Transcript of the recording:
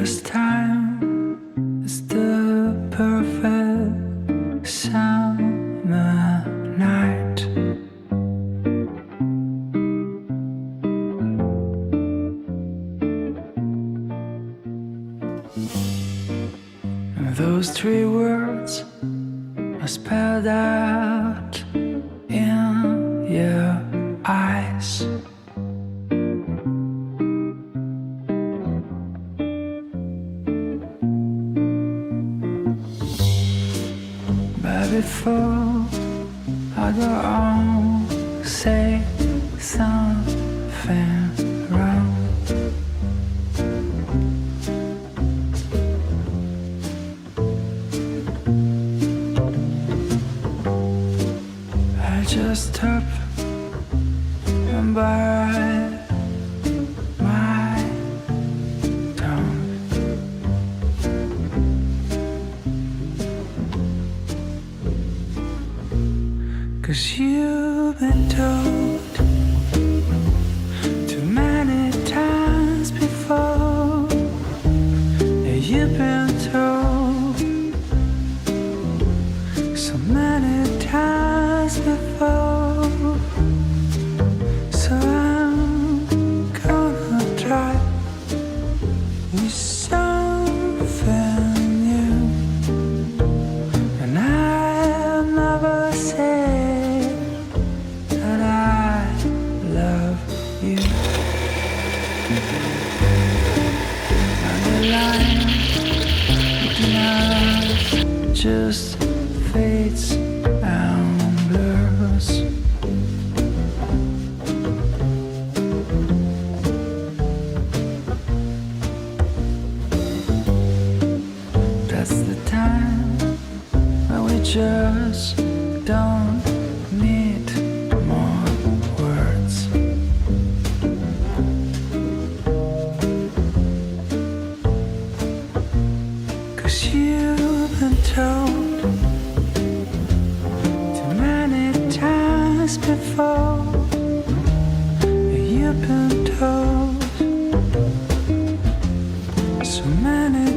This time is the perfect summer night. And those three words are spelled out in your eyes. But before I go on, say something wrong. I just hope and bite my tongue. Cause you've been told too many times before. Yeah, you've been told so many times before. So I'm gonna try with something new. And I'll never say that I love you. And the line between us just fades and blurs. That's the time when we just don't need more words. Cause you've been told too many times before. Yeah, you've been told so many